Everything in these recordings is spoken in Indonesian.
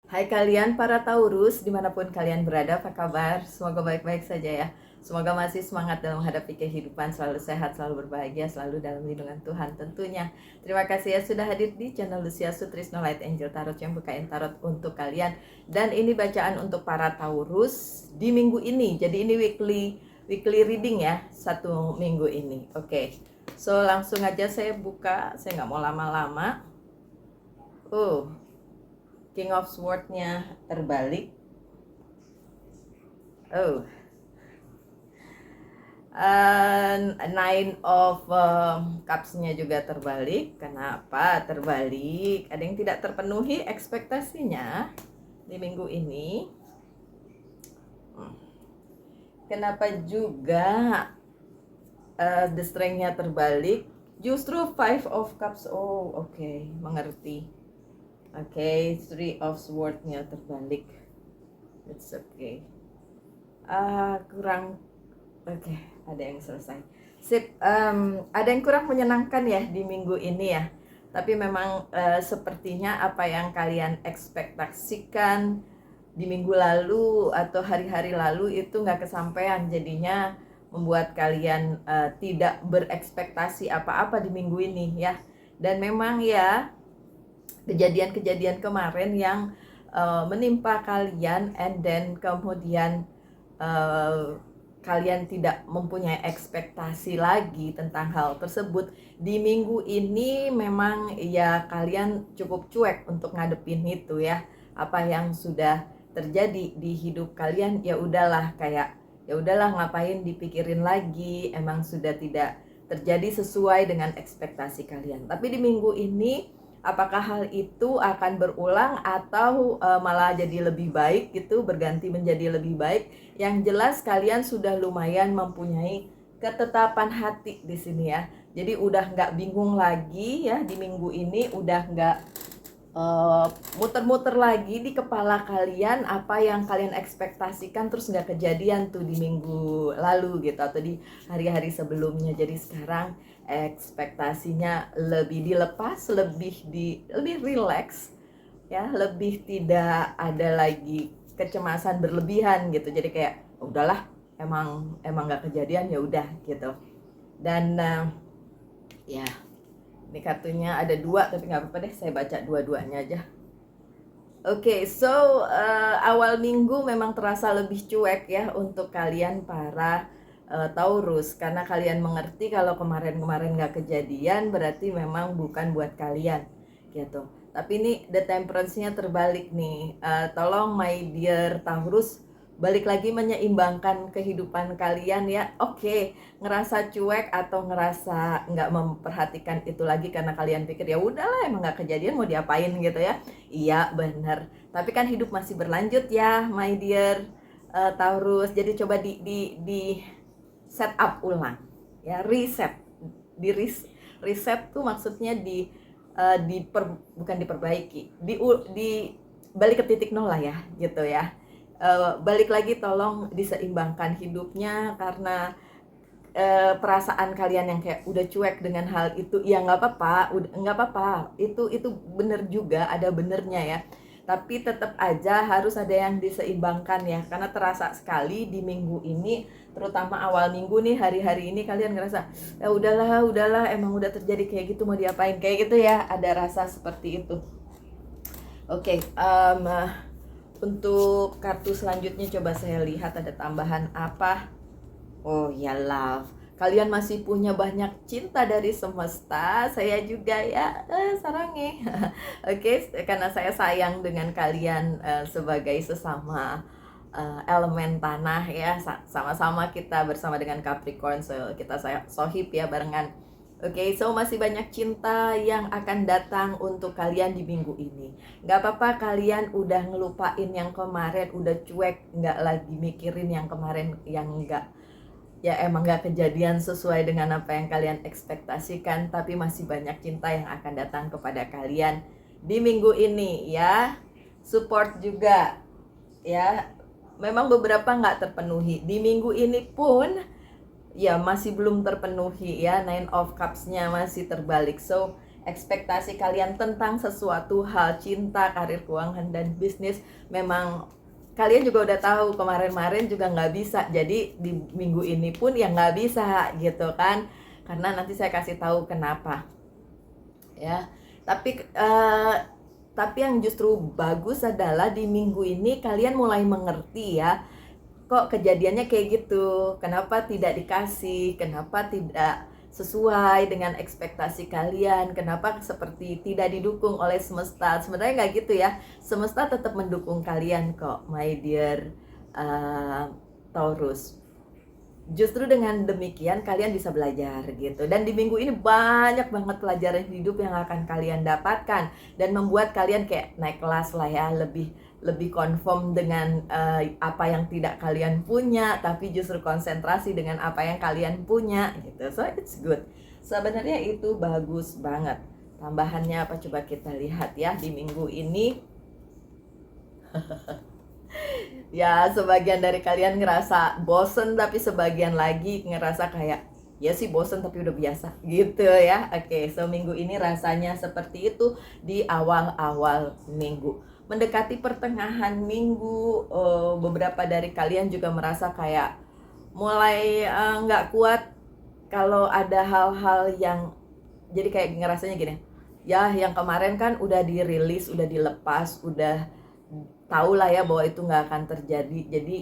Hai kalian para Taurus, dimanapun kalian berada, apa kabar? Semoga baik-baik saja ya. Semoga masih semangat dalam menghadapi kehidupan, selalu sehat, selalu berbahagia, selalu dalam lindungan Tuhan tentunya. Terima kasih ya sudah hadir di channel Lucia Sutrisno Light Angel Tarot yang bukain tarot untuk kalian. Dan ini bacaan untuk para Taurus di minggu ini. Jadi ini weekly reading ya, satu minggu ini. Oke, so langsung aja saya buka, saya nggak mau lama-lama. King of Sword-nya terbalik. Nine of Cups-nya juga terbalik. Kenapa terbalik? Ada yang tidak terpenuhi ekspektasinya di minggu ini. Kenapa juga The Strength-nya terbalik? Justru Five of Cups. Oke, mengerti. Three of Swords-nya terbalik. It's okay. Ada yang selesai. Sip, ada yang kurang menyenangkan ya di minggu ini ya. Tapi memang sepertinya apa yang kalian ekspektasikan di minggu lalu atau hari-hari lalu itu nggak kesampaian. Jadinya membuat kalian tidak berekspektasi apa-apa di minggu ini ya. Dan memang ya, kejadian-kejadian kemarin yang menimpa kalian, and then kemudian kalian tidak mempunyai ekspektasi lagi tentang hal tersebut. Di minggu ini memang ya kalian cukup cuek untuk ngadepin itu ya. Apa yang sudah terjadi di hidup kalian ya udahlah, kayak ya udahlah, ngapain dipikirin lagi, emang sudah tidak terjadi sesuai dengan ekspektasi kalian. Tapi di minggu ini apakah hal itu akan berulang atau malah jadi lebih baik gitu, berganti menjadi lebih baik? Yang jelas kalian sudah lumayan mempunyai ketetapan hati di sini ya. Jadi udah nggak bingung lagi ya di minggu ini, udah nggak muter-muter lagi di kepala kalian apa yang kalian ekspektasikan terus nggak kejadian tuh di minggu lalu gitu, atau di hari-hari sebelumnya. Jadi sekarang ekspektasinya lebih dilepas, lebih relax ya, lebih tidak ada lagi kecemasan berlebihan gitu. Jadi kayak udahlah, emang nggak kejadian, ya udah gitu. Dan ya, ini kartunya ada dua, tapi nggak apa-apa deh, saya baca dua-duanya aja. So awal minggu memang terasa lebih cuek ya untuk kalian para Taurus, karena kalian mengerti kalau kemarin-kemarin nggak kejadian berarti memang bukan buat kalian gitu. Tapi ini the temperance-nya terbalik nih. Tolong my dear Taurus, balik lagi menyeimbangkan kehidupan kalian ya. Ngerasa cuek atau ngerasa nggak memperhatikan itu lagi karena kalian pikir ya udahlah, emang nggak kejadian, mau diapain gitu ya. Iya benar, tapi kan hidup masih berlanjut ya my dear Taurus. Jadi coba di set up ulang ya, reset. Reset tuh maksudnya bukan diperbaiki, di balik ke titik nol lah ya gitu ya. Balik lagi, tolong diseimbangkan hidupnya, karena perasaan kalian yang kayak udah cuek dengan hal itu ya nggak apa-apa, itu bener juga, ada benernya ya. Tapi tetap aja harus ada yang diseimbangkan ya, karena terasa sekali di minggu ini, terutama awal minggu nih, hari-hari ini kalian ngerasa ya udahlah, emang udah terjadi kayak gitu, mau diapain, kayak gitu ya, ada rasa seperti itu. Untuk kartu selanjutnya coba saya lihat ada tambahan apa. Oh ya, love. Kalian masih punya banyak cinta dari semesta. Saya juga ya, sarangi. Karena saya sayang dengan kalian sebagai sesama elemen tanah ya. Sama-sama kita bersama dengan Capricorn, so kita sohib ya barengan. So masih banyak cinta yang akan datang untuk kalian di minggu ini. Gak apa-apa kalian udah ngelupain yang kemarin, udah cuek, gak lagi mikirin yang kemarin yang emang gak kejadian sesuai dengan apa yang kalian ekspektasikan. Tapi masih banyak cinta yang akan datang kepada kalian di minggu ini ya. Support juga ya, memang beberapa gak terpenuhi di minggu ini pun ya, masih belum terpenuhi ya. Nine of Cups-nya masih terbalik. So ekspektasi kalian tentang sesuatu hal cinta, karir, keuangan, dan bisnis memang kalian juga udah tahu kemarin-kemarin juga nggak bisa, jadi di minggu ini pun ya nggak bisa gitu kan, karena nanti saya kasih tahu kenapa ya. Tapi yang justru bagus adalah di minggu ini kalian mulai mengerti ya, kok kejadiannya kayak gitu, kenapa tidak dikasih, kenapa tidak sesuai dengan ekspektasi kalian, kenapa seperti tidak didukung oleh semesta. Sebenarnya nggak gitu ya, semesta tetap mendukung kalian kok, my dear Taurus. Justru dengan demikian kalian bisa belajar gitu. Dan di minggu ini banyak banget pelajaran hidup yang akan kalian dapatkan dan membuat kalian kayak naik kelas lah ya, lebih confirm dengan apa yang tidak kalian punya, tapi justru konsentrasi dengan apa yang kalian punya gitu. So it's good. Sebenarnya itu bagus banget. Tambahannya apa coba kita lihat ya di minggu ini. Ya, sebagian dari kalian ngerasa bosen, tapi sebagian lagi ngerasa kayak ya sih bosen tapi udah biasa gitu ya. Oke, so minggu ini rasanya seperti itu di awal-awal minggu. Mendekati pertengahan minggu, beberapa dari kalian juga merasa kayak mulai nggak kuat kalau ada hal-hal yang jadi kayak ngerasanya gini. Ya, yang kemarin kan udah dirilis, udah dilepas, udah tahu lah ya bahwa itu nggak akan terjadi, jadi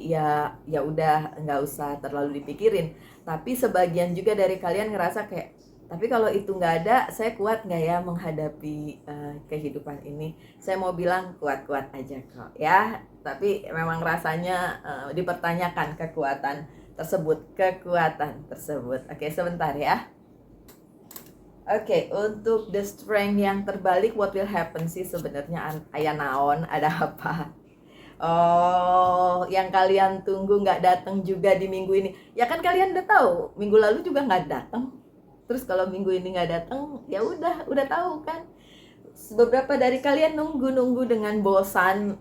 ya udah nggak usah terlalu dipikirin. Tapi sebagian juga dari kalian ngerasa kayak, tapi kalau itu nggak ada, saya kuat nggak ya menghadapi kehidupan ini? Saya mau bilang kuat-kuat aja kok ya, tapi memang rasanya dipertanyakan kekuatan tersebut. Oke, sebentar ya. Oke, untuk the strength yang terbalik, what will happen sih sebenarnya, ayah naon, ada apa? Oh, yang kalian tunggu nggak datang juga di minggu ini. Ya kan kalian udah tahu, minggu lalu juga nggak datang. Terus kalau minggu ini nggak datang, ya udah tahu kan. Beberapa dari kalian nunggu dengan bosan.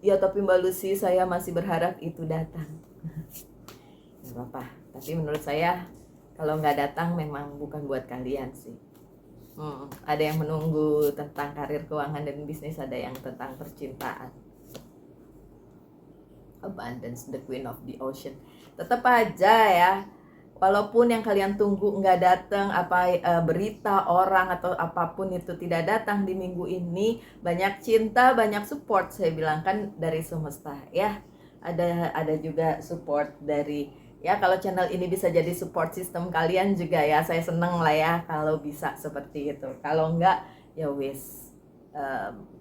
Ya tapi Mbak Lucy, saya masih berharap itu datang. Nggak apa-apa, tapi menurut saya kalau nggak datang memang bukan buat kalian sih. Ada yang menunggu tentang karir, keuangan, dan bisnis, ada yang tentang percintaan. Abundance, the queen of the ocean. Tetap aja ya, walaupun yang kalian tunggu nggak datang, berita orang atau apapun itu tidak datang di minggu ini, banyak cinta, banyak support, saya bilang kan dari semesta ya. Ada juga support dari, ya kalau channel ini bisa jadi support system kalian juga ya, saya seneng lah ya kalau bisa seperti itu. Kalau enggak ya wis,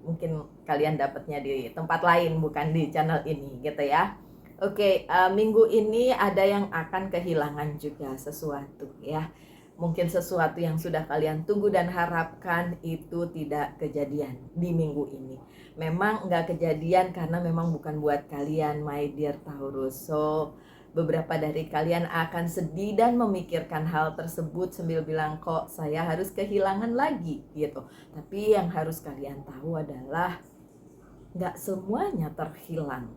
mungkin kalian dapatnya di tempat lain, bukan di channel ini gitu ya. Oke, minggu ini ada yang akan kehilangan juga sesuatu ya. Mungkin sesuatu yang sudah kalian tunggu dan harapkan itu tidak kejadian di minggu ini. Memang nggak kejadian karena memang bukan buat kalian, my dear Taurus. So beberapa dari kalian akan sedih dan memikirkan hal tersebut sambil bilang, kok saya harus kehilangan lagi gitu. Tapi yang harus kalian tahu adalah gak semuanya terhilang.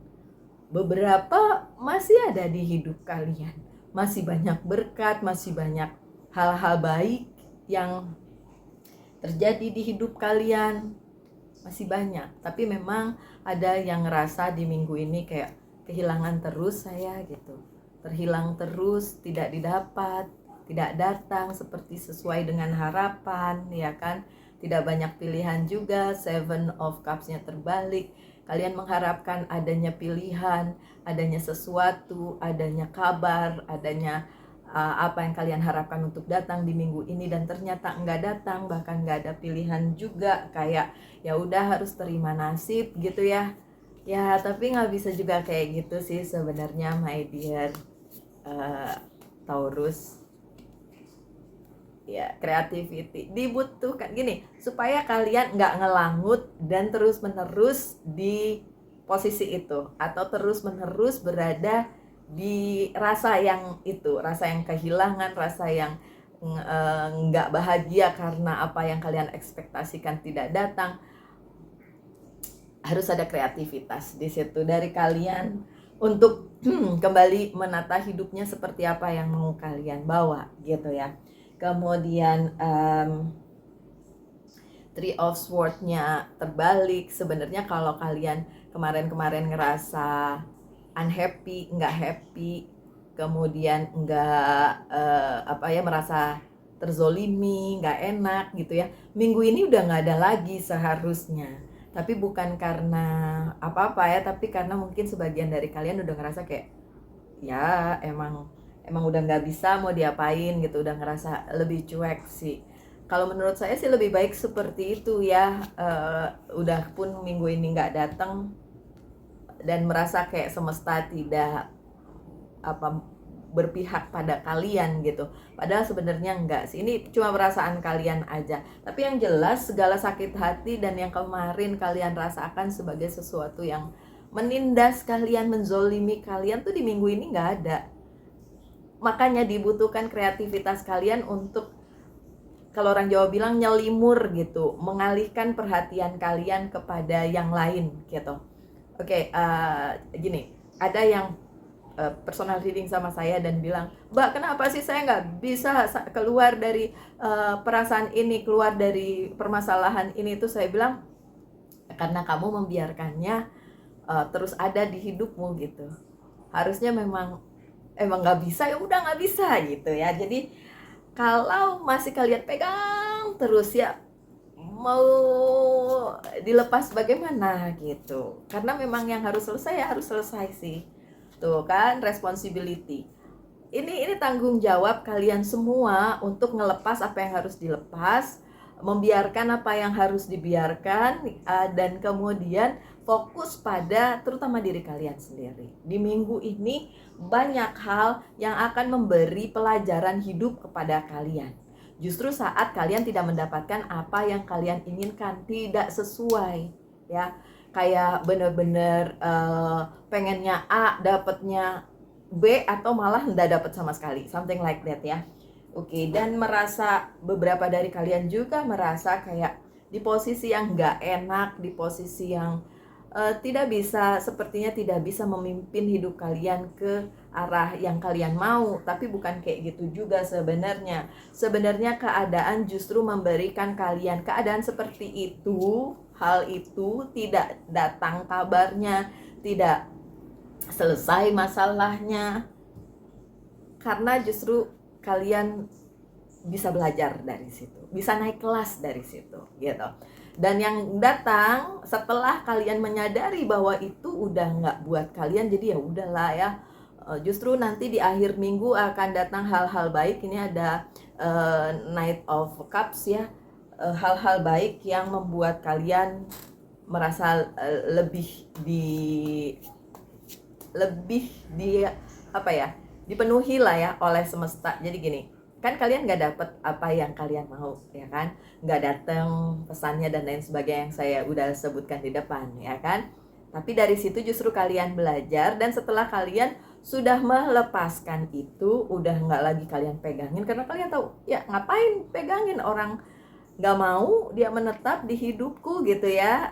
Beberapa masih ada di hidup kalian. Masih banyak berkat, masih banyak hal-hal baik yang terjadi di hidup kalian. Masih banyak. Tapi memang ada yang ngerasa di minggu ini kayak kehilangan terus saya gitu, terhilang terus, tidak didapat, tidak datang seperti sesuai dengan harapan ya kan, tidak banyak pilihan juga. Seven of Cups-nya terbalik, kalian mengharapkan adanya pilihan, adanya sesuatu, adanya kabar, adanya apa yang kalian harapkan untuk datang di minggu ini, dan ternyata enggak datang, bahkan enggak ada pilihan juga, kayak ya udah harus terima nasib gitu ya. Ya, tapi nggak bisa juga kayak gitu sih sebenarnya, my dear Taurus. Ya, creativity dibutuhkan gini, supaya kalian nggak ngelangut dan terus-menerus di posisi itu, atau terus-menerus berada di rasa yang itu, rasa yang kehilangan, rasa yang nggak bahagia karena apa yang kalian ekspektasikan tidak datang. Harus ada kreativitas di situ dari kalian untuk kembali menata hidupnya seperti apa yang mau kalian bawa gitu ya. Kemudian Three of Swords-nya terbalik. Sebenarnya kalau kalian kemarin-kemarin ngerasa unhappy, nggak happy, kemudian nggak merasa terzolimi, nggak enak gitu ya, minggu ini udah nggak ada lagi seharusnya. Tapi bukan karena apa-apa ya, tapi karena mungkin sebagian dari kalian udah ngerasa kayak ya emang udah nggak bisa mau diapain gitu, udah ngerasa lebih cuek sih. Kalau menurut saya sih lebih baik seperti itu ya. Udah pun minggu ini nggak datang dan merasa kayak semesta tidak berpihak pada kalian gitu. Padahal sebenarnya enggak sih. Ini cuma perasaan kalian aja. Tapi yang jelas segala sakit hati dan yang kemarin kalian rasakan sebagai sesuatu yang menindas kalian, menzolimi kalian tuh di minggu ini nggak ada. Makanya dibutuhkan kreativitas kalian untuk, kalau orang Jawa bilang, nyelimur gitu, mengalihkan perhatian kalian kepada yang lain gitu. Oke, gini, ada yang personal reading sama saya dan bilang, Mbak, kenapa sih saya nggak bisa keluar dari perasaan ini, keluar dari permasalahan ini? Itu saya bilang, karena kamu membiarkannya terus ada di hidupmu gitu. Harusnya emang nggak bisa, ya udah nggak bisa gitu ya. Jadi kalau masih kalian pegang terus ya, mau dilepas bagaimana gitu. Karena memang yang harus selesai ya harus selesai sih. Tuh kan, responsibility. Ini tanggung jawab kalian semua untuk ngelepas apa yang harus dilepas, membiarkan apa yang harus dibiarkan, dan kemudian fokus pada terutama diri kalian sendiri. Di minggu ini banyak hal yang akan memberi pelajaran hidup kepada kalian. Justru saat kalian tidak mendapatkan apa yang kalian inginkan, tidak sesuai ya, kayak bener-bener pengennya A dapatnya B, atau malah nggak dapat sama sekali, something like that ya. Oke, dan merasa, beberapa dari kalian juga merasa kayak di posisi yang nggak enak, di posisi yang tidak bisa, sepertinya tidak bisa memimpin hidup kalian ke arah yang kalian mau. Tapi bukan kayak gitu juga sebenarnya. Sebenarnya keadaan justru memberikan kalian keadaan seperti itu. Hal itu tidak datang kabarnya, tidak selesai masalahnya, karena justru kalian bisa belajar dari situ, bisa naik kelas dari situ gitu. Dan yang datang setelah kalian menyadari bahwa itu udah nggak buat kalian, jadi ya udahlah ya. Justru nanti di akhir minggu akan datang hal-hal baik. Ini ada Knight of Cups ya, hal-hal baik yang membuat kalian merasa lebih dipenuhi lah ya oleh semesta. Jadi gini, kan kalian nggak dapet apa yang kalian mau ya kan, nggak datang pesannya dan lain sebagainya yang saya udah sebutkan di depan ya kan. Tapi dari situ justru kalian belajar, dan setelah kalian sudah melepaskan itu, udah nggak lagi kalian pegangin, karena kalian tahu ya ngapain pegangin orang nggak mau dia menetap di hidupku gitu ya,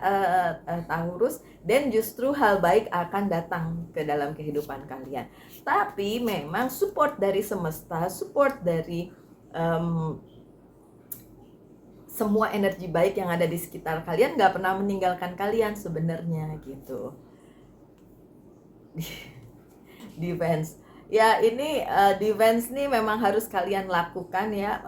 Taurus. Dan justru hal baik akan datang ke dalam kehidupan kalian. Tapi memang support dari semesta, support dari semua energi baik yang ada di sekitar kalian nggak pernah meninggalkan kalian sebenarnya gitu. Defense ya, ini defense nih memang harus kalian lakukan ya,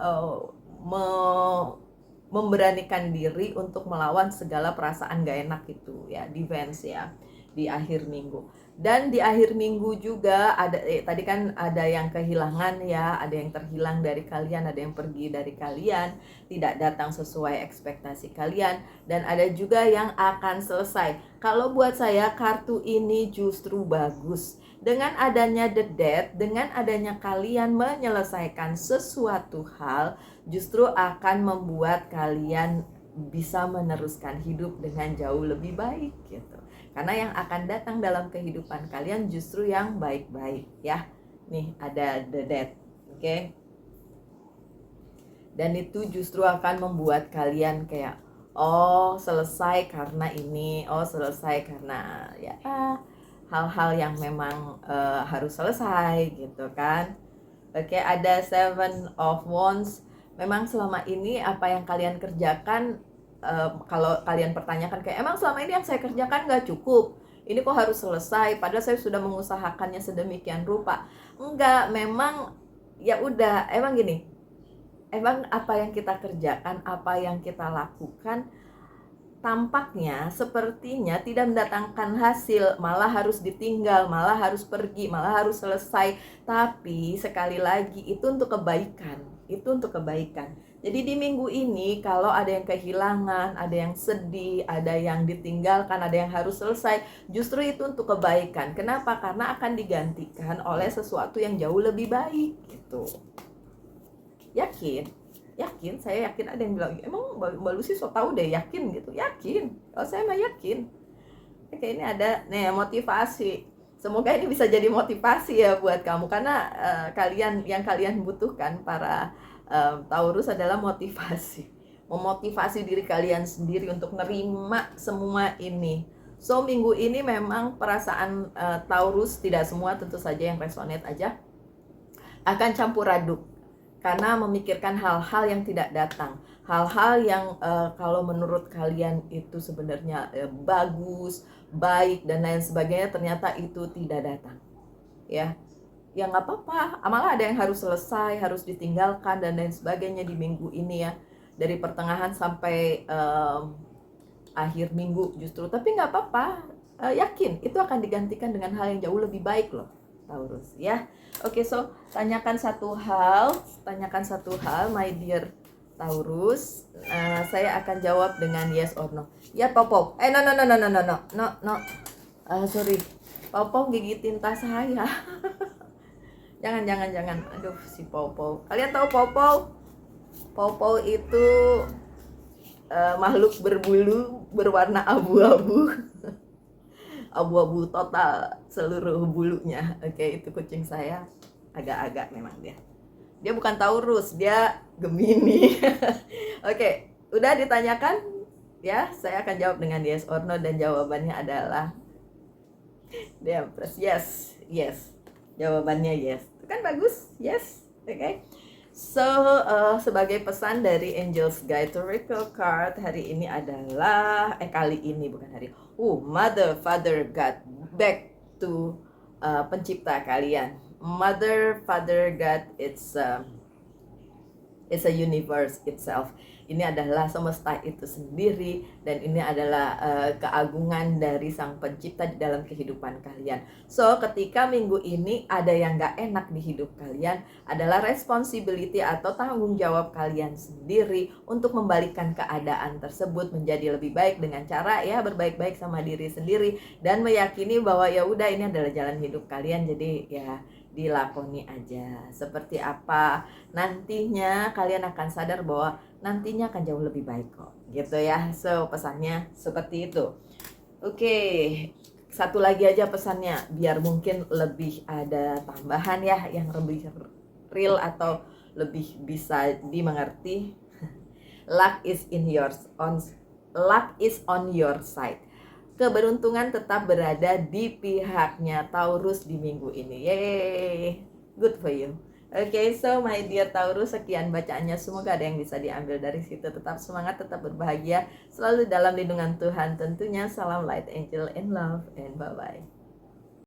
memberanikan diri untuk melawan segala perasaan gak enak itu ya, defense ya, di akhir minggu. Dan di akhir minggu juga ada tadi kan ada yang kehilangan ya, ada yang terhilang dari kalian, ada yang pergi dari kalian, tidak datang sesuai ekspektasi kalian, dan ada juga yang akan selesai. Kalau buat saya kartu ini justru bagus. Dengan adanya The Death, dengan adanya kalian menyelesaikan sesuatu hal, justru akan membuat kalian bisa meneruskan hidup dengan jauh lebih baik gitu. Karena yang akan datang dalam kehidupan kalian justru yang baik-baik ya. Nih ada The Death, oke? Dan itu justru akan membuat kalian kayak, oh selesai karena ini, oh selesai karena ya hal-hal yang memang harus selesai gitu kan. Oke, ada Seven of Wands. Memang selama ini apa yang kalian kerjakan kalau kalian pertanyakan kayak emang selama ini yang saya kerjakan nggak cukup, ini kok harus selesai padahal saya sudah mengusahakannya sedemikian rupa. Enggak, memang ya udah, emang gini, emang apa yang kita kerjakan, apa yang kita lakukan tampaknya sepertinya tidak mendatangkan hasil, malah harus ditinggal, malah harus pergi, malah harus selesai. Tapi sekali lagi itu untuk kebaikan, itu untuk kebaikan. Jadi di minggu ini kalau ada yang kehilangan, ada yang sedih, ada yang ditinggalkan, ada yang harus selesai, justru itu untuk kebaikan. Kenapa? Karena akan digantikan oleh sesuatu yang jauh lebih baik gitu. Yakin? Yakin, saya yakin. Ada yang bilang, emang Mbak Lucy so tau deh, yakin gitu. Yakin, kalau saya mah yakin. Oke, ini ada nih motivasi. Semoga ini bisa jadi motivasi ya buat kamu, karena kalian butuhkan para Taurus adalah motivasi. Memotivasi diri kalian sendiri untuk nerima semua ini. So minggu ini memang perasaan Taurus, tidak semua tentu saja yang resonate aja, akan campur aduk karena memikirkan hal-hal yang tidak datang, hal-hal yang kalau menurut kalian itu sebenarnya bagus, baik dan lain sebagainya, ternyata itu tidak datang. Ya nggak apa-apa, malah ada yang harus selesai, harus ditinggalkan dan lain sebagainya di minggu ini ya, dari pertengahan sampai akhir minggu justru. Tapi nggak apa-apa, yakin itu akan digantikan dengan hal yang jauh lebih baik loh Taurus ya. Oke, so tanyakan satu hal, my dear Taurus. Saya akan jawab dengan yes or no. Ya, Popo. No. Sorry. Popo gigitin tas saya. Jangan. Aduh, si Popo. Kalian tahu Popo? Popo itu makhluk berbulu berwarna abu-abu. Abu-abu total seluruh bulunya. Oke, itu kucing saya. Agak-agak memang dia bukan Taurus, dia Gemini. Oke, udah ditanyakan ya, saya akan jawab dengan yes or no, dan jawabannya adalah dia press yes. Jawabannya yes. Itu kan bagus, yes. Oke. So, sebagai pesan dari Angel's Guide to Oracle Card hari ini adalah, kali ini bukan hari, Mother, Father, God, back to pencipta kalian. Mother, Father, God, it's a universe itself. Ini adalah semesta itu sendiri, dan ini adalah keagungan dari sang pencipta di dalam kehidupan kalian. So ketika minggu ini ada yang gak enak di hidup kalian, adalah responsibility atau tanggung jawab kalian sendiri untuk membalikkan keadaan tersebut menjadi lebih baik dengan cara ya berbaik-baik sama diri sendiri, dan meyakini bahwa ya udah ini adalah jalan hidup kalian, jadi ya dilakoni aja. Seperti apa nantinya, kalian akan sadar bahwa nantinya akan jauh lebih baik kok, gitu ya. So pesannya seperti itu. Oke, satu lagi aja pesannya, biar mungkin lebih ada tambahan ya, yang lebih real atau lebih bisa dimengerti. Luck is on your side. Keberuntungan tetap berada di pihaknya Taurus di minggu ini. Yeay, good for you. Oke, so my dear Taurus, sekian bacaannya. Semoga ada yang bisa diambil dari situ. Tetap semangat, tetap berbahagia, selalu dalam lindungan Tuhan tentunya. Salam light, angel, and love, and bye-bye.